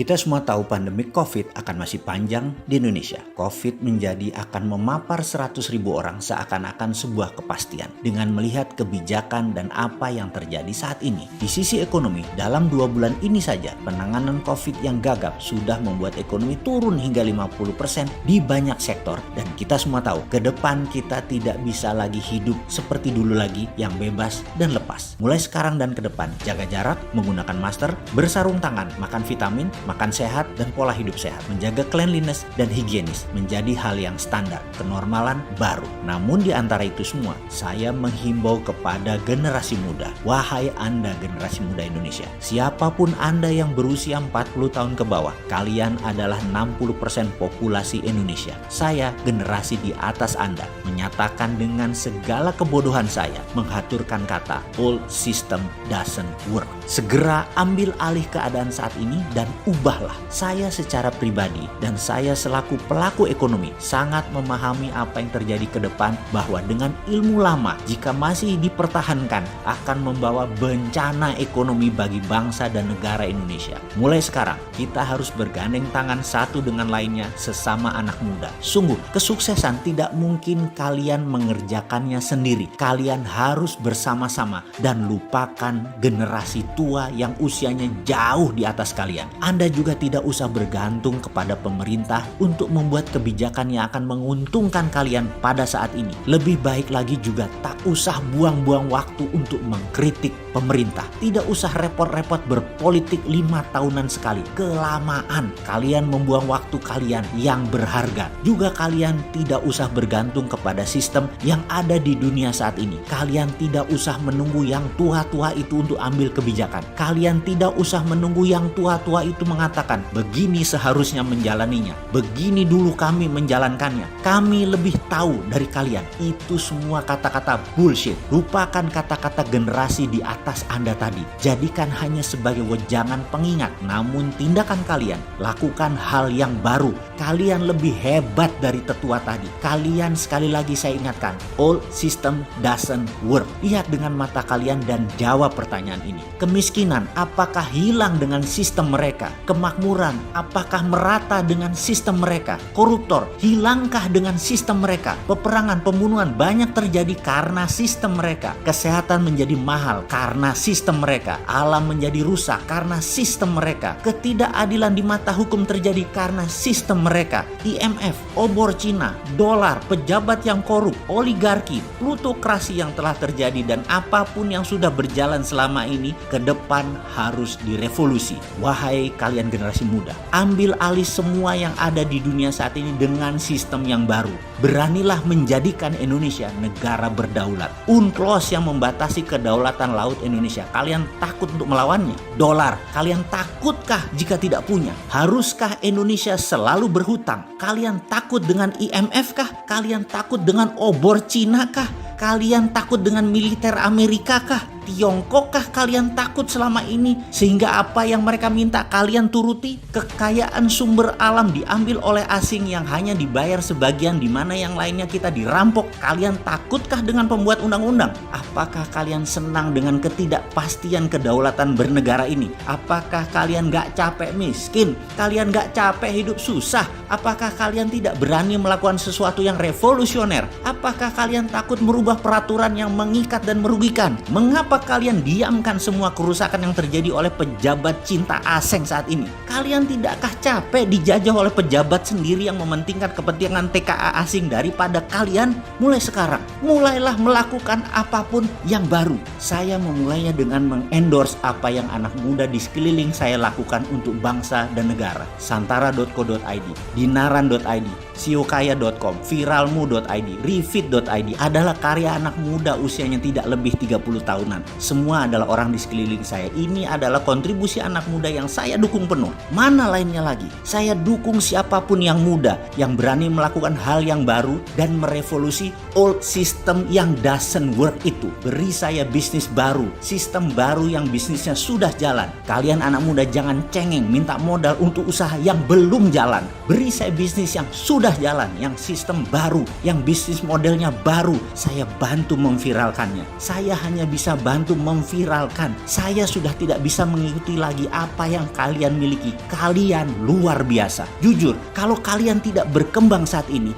Kita semua tahu pandemi COVID akan masih panjang di Indonesia. COVID menjadi akan memapar 100.000 orang seakan-akan sebuah kepastian. Dengan melihat kebijakan dan apa yang terjadi saat ini. Di sisi ekonomi, dalam 2 bulan ini saja penanganan COVID yang gagap sudah membuat ekonomi turun hingga 50% di banyak sektor. Dan kita semua tahu, ke depan kita tidak bisa lagi hidup seperti dulu lagi yang bebas dan lepas. Mulai sekarang dan ke depan, jaga jarak, menggunakan masker, bersarung tangan, makan vitamin, makan sehat, dan pola hidup sehat. Menjaga cleanliness dan higienis menjadi hal yang standar, kenormalan baru. Namun di antara itu semua, saya menghimbau kepada generasi muda. Wahai Anda generasi muda Indonesia, siapapun Anda yang berusia 40 tahun ke bawah, kalian adalah 60% populasi Indonesia. Saya generasi di atas Anda, menyatakan dengan segala kebodohan saya, menghaturkan kata old system doesn't work. Segera ambil alih keadaan saat ini dan ubahlah. Saya secara pribadi dan saya selaku pelaku ekonomi sangat memahami apa yang terjadi ke depan, bahwa dengan ilmu lama jika masih dipertahankan akan membawa bencana ekonomi bagi bangsa dan negara Indonesia. Mulai sekarang kita harus bergandeng tangan satu dengan lainnya sesama anak muda. Sungguh kesuksesan tidak mungkin kalian mengerjakannya sendiri. Kalian harus bersama-sama dan lupakan generasi tua yang usianya jauh di atas kalian. Anda juga tidak usah bergantung kepada pemerintah untuk membuat kebijakan yang akan menguntungkan kalian pada saat ini. Lebih baik lagi juga tak usah buang-buang waktu untuk mengkritik pemerintah. Tidak usah repot-repot berpolitik 5 tahunan sekali. Kelamaan kalian membuang waktu kalian yang berharga. Juga kalian tidak usah bergantung kepada sistem yang ada di dunia saat ini. Kalian tidak usah menunggu yang tua-tua itu untuk ambil kebijakan. Kalian tidak usah menunggu yang tua-tua itu mengatakan begini seharusnya menjalaninya, begini dulu kami menjalankannya, kami lebih tahu dari kalian. Itu semua kata-kata bullshit. Lupakan kata-kata generasi di atas Anda tadi. Jadikan hanya sebagai wejangan pengingat. Namun tindakan kalian, lakukan hal yang baru. Kalian lebih hebat dari tetua tadi. Kalian, sekali lagi saya ingatkan, old system doesn't work. Lihat dengan mata kalian dan jawab pertanyaan ini. Kemiskinan apakah hilang dengan sistem mereka? Kemakmuran apakah merata dengan sistem mereka? Koruptor hilangkah dengan sistem mereka? Peperangan, pembunuhan banyak terjadi karena sistem mereka. Kesehatan menjadi mahal karena sistem mereka. Alam menjadi rusak karena sistem mereka. Ketidakadilan di mata hukum terjadi karena sistem mereka. IMF, obor Cina, dolar, pejabat yang korup, oligarki, plutokrasi yang telah terjadi, dan apapun yang sudah berjalan selama ini ke depan harus direvolusi. Wahai kalian generasi muda, ambil alih semua yang ada di dunia saat ini dengan sistem yang baru. Beranilah menjadikan Indonesia negara berdaulat. UNCLOS yang membatasi kedaulatan laut Indonesia, kalian takut untuk melawannya? Dolar, kalian takutkah jika tidak punya? Haruskah Indonesia selalu berhutang? Kalian takut dengan IMF kah? Kalian takut dengan obor Cina kah? Kalian takut dengan militer Amerika kah? Tiongkok kah kalian takut selama ini? Sehingga apa yang mereka minta kalian turuti? Kekayaan sumber alam diambil oleh asing yang hanya dibayar sebagian, di mana yang lainnya kita dirampok. Kalian takutkah dengan pembuat undang-undang? Apakah kalian senang dengan ketidakpastian kedaulatan bernegara ini? Apakah kalian gak capek miskin? Kalian gak capek hidup susah? Apakah kalian tidak berani melakukan sesuatu yang revolusioner? Apakah kalian takut merubah peraturan yang mengikat dan merugikan? Mengapa kalian diamkan semua kerusakan yang terjadi oleh pejabat cinta asing saat ini? Kalian tidakkah capek dijajah oleh pejabat sendiri yang mementingkan kepentingan TKA asing daripada kalian? Mulai sekarang, mulailah melakukan apapun yang baru. Saya memulainya dengan mengendorse apa yang anak muda di sekeliling saya lakukan untuk bangsa dan negara. Santara.co.id, Dinaran.id, siokaya.com, viralmu.id, refit.id adalah karya anak muda usianya tidak lebih 30 tahunan. Semua adalah orang di sekeliling saya. Ini adalah kontribusi anak muda yang saya dukung penuh. Mana lainnya lagi? Saya dukung siapapun yang muda, yang berani melakukan hal yang baru dan merevolusi old system yang doesn't work itu. Beri saya bisnis baru, sistem baru yang bisnisnya sudah jalan. Kalian anak muda jangan cengeng minta modal untuk usaha yang belum jalan. Beri saya bisnis yang sudah sudah jalan, yang sistem baru, yang bisnis modelnya baru, saya bantu memviralkannya. Saya hanya bisa bantu memviralkan. Saya sudah tidak bisa mengikuti lagi apa yang kalian miliki. Kalian luar biasa. Jujur, kalau kalian tidak berkembang saat ini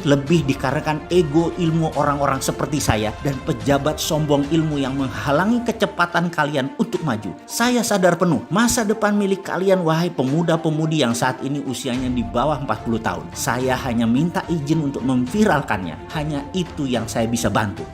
lebih dikarenakan ego ilmu orang-orang seperti saya dan pejabat sombong ilmu yang menghalangi kecepatan kalian untuk maju. Saya sadar penuh masa depan milik kalian, wahai pemuda-pemudi yang saat ini usianya di bawah 40 tahun. Saya hanya minta izin untuk memviralkannya. Hanya itu yang saya bisa bantu.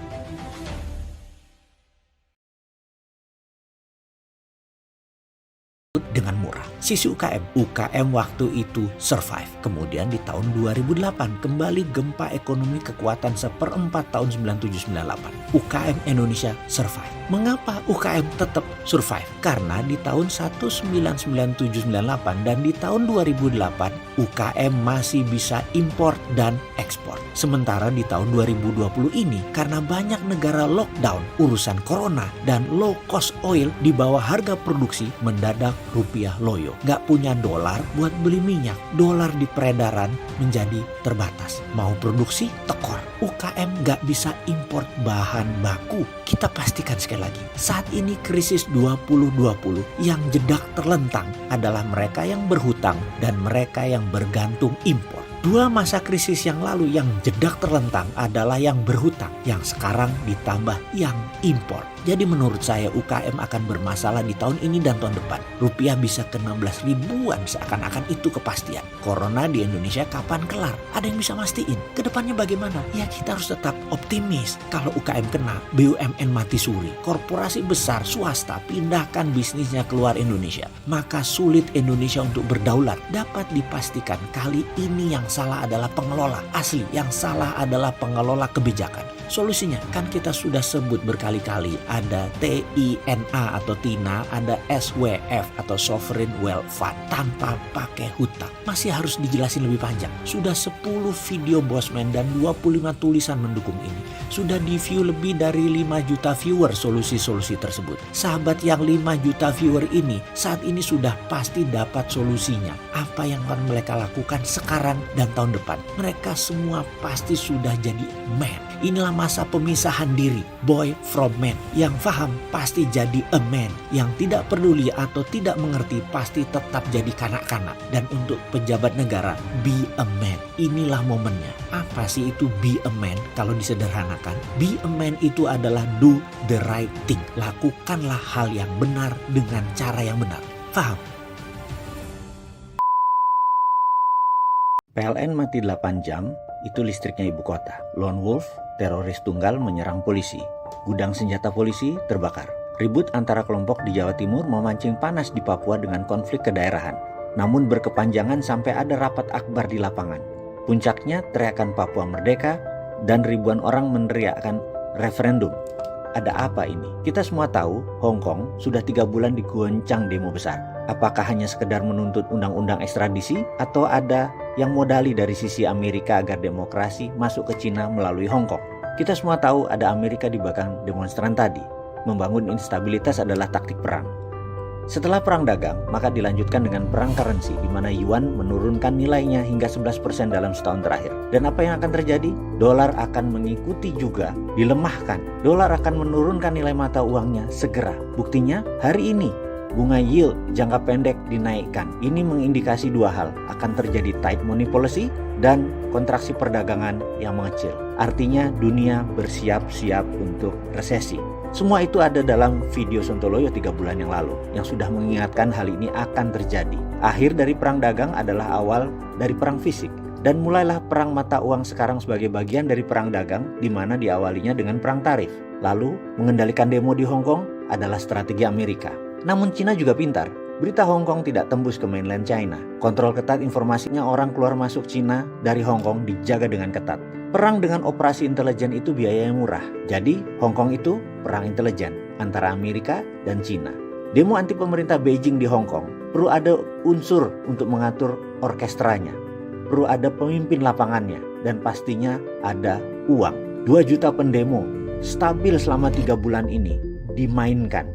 Dengan murah. Sisi UKM waktu itu survive. Kemudian di tahun 2008 kembali gempa ekonomi kekuatan seperempat tahun 97-98. UKM Indonesia survive. Mengapa UKM tetap survive? Karena di tahun 1997-98 dan di tahun 2008 UKM masih bisa import dan ekspor. Sementara di tahun 2020 ini karena banyak negara lockdown urusan corona dan low cost oil di bawah harga produksi, mendadak rupiah loyo. Gak punya dolar buat beli minyak. Dolar di peredaran menjadi terbatas. Mau produksi tekor. UKM gak bisa import bahan baku. Kita pastikan sekali lagi, saat ini krisis 2020 yang jedak terlentang adalah mereka yang berhutang dan mereka yang bergantung impor. Dua masa krisis yang lalu yang jedak terlentang adalah yang berhutang, yang sekarang ditambah yang impor. Jadi menurut saya UKM akan bermasalah di tahun ini dan tahun depan. Rupiah bisa ke 16 ribuan seakan-akan itu kepastian. Corona di Indonesia kapan kelar? Ada yang bisa mastiin? Kedepannya bagaimana? Ya kita harus tetap optimis. Kalau UKM kena, BUMN mati suri. Korporasi besar swasta pindahkan bisnisnya keluar Indonesia. Maka sulit Indonesia untuk berdaulat. Dapat dipastikan kali ini yang salah adalah pengelola. Asli, yang salah adalah pengelola kebijakan. Solusinya kan kita sudah sebut berkali-kali, ada TINA atau TINA, ada SWF atau Sovereign Wealth Fund tanpa pakai hutang. Masih harus dijelasin lebih panjang. Sudah 10 video Bosman dan 25 tulisan mendukung ini. Sudah di-view lebih dari 5 juta viewer solusi-solusi tersebut. Sahabat yang 5 juta viewer ini saat ini sudah pasti dapat solusinya. Apa yang akan mereka lakukan sekarang dan tahun depan? Mereka semua pasti sudah jadi man. Inilah masa pemisahan diri, boy from man. Yang paham pasti jadi a man. Yang tidak peduli atau tidak mengerti pasti tetap jadi kanak-kanak. Dan untuk pejabat negara, be a man. Inilah momennya. Apa sih itu be a man kalau disederhanakan? Be a man itu adalah do the right thing. Lakukanlah hal yang benar dengan cara yang benar. Paham? PLN mati 8 jam, itu listriknya ibu kota. Lone Wolf, teroris tunggal menyerang polisi. Gudang senjata polisi terbakar. Ribut antara kelompok di Jawa Timur memancing panas di Papua dengan konflik kedaerahan. Namun berkepanjangan sampai ada rapat akbar di lapangan. Puncaknya teriakan Papua Merdeka dan ribuan orang meneriakkan referendum. Ada apa ini? Kita semua tahu Hong Kong sudah 3 bulan digoncang demo besar. Apakah hanya sekedar menuntut undang-undang ekstradisi atau ada yang modali dari sisi Amerika agar demokrasi masuk ke Cina melalui Hong Kong? Kita semua tahu ada Amerika di belakang demonstran tadi. Membangun instabilitas adalah taktik perang. Setelah perang dagang, maka dilanjutkan dengan perang currency di mana yuan menurunkan nilainya hingga 11% dalam setahun terakhir. Dan apa yang akan terjadi? Dolar akan mengikuti juga, dilemahkan. Dolar akan menurunkan nilai mata uangnya segera. Buktinya hari ini bunga yield jangka pendek dinaikkan. Ini mengindikasi 2 hal, akan terjadi tight money policy dan kontraksi perdagangan yang mengecil. Artinya dunia bersiap-siap untuk resesi. Semua itu ada dalam video Sontoloyo 3 bulan yang lalu yang sudah mengingatkan hal ini akan terjadi. Akhir dari perang dagang adalah awal dari perang fisik. Dan mulailah perang mata uang sekarang sebagai bagian dari perang dagang di mana diawalinya dengan perang tarif. Lalu mengendalikan demo di Hong Kong adalah strategi Amerika. Namun Cina juga pintar. Berita Hong Kong tidak tembus ke mainland China. Kontrol ketat informasinya orang keluar masuk Cina dari Hong Kong dijaga dengan ketat. Perang dengan operasi intelijen itu biayanya murah. Jadi Hong Kong itu perang intelijen antara Amerika dan Cina. Demo anti pemerintah Beijing di Hong Kong perlu ada unsur untuk mengatur orkestranya. Perlu ada pemimpin lapangannya dan pastinya ada uang. 2 juta pendemo stabil selama 3 bulan ini dimainkan.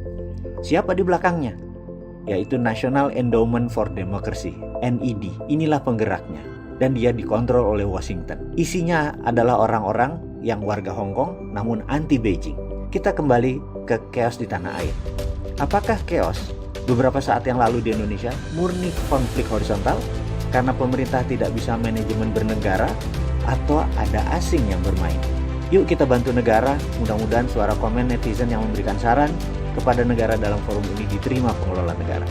Siapa di belakangnya? Yaitu National Endowment for Democracy, NED. Inilah penggeraknya. dan dia dikontrol oleh Washington. Isinya adalah orang-orang yang warga Hong Kong namun anti Beijing. Kita kembali ke chaos di tanah air. Apakah chaos beberapa saat yang lalu di Indonesia murni konflik horizontal karena pemerintah tidak bisa manajemen bernegara, atau ada asing yang bermain? Yuk kita bantu negara, mudah-mudahan suara komen netizen yang memberikan saran kepada negara dalam forum ini diterima pengelola negara.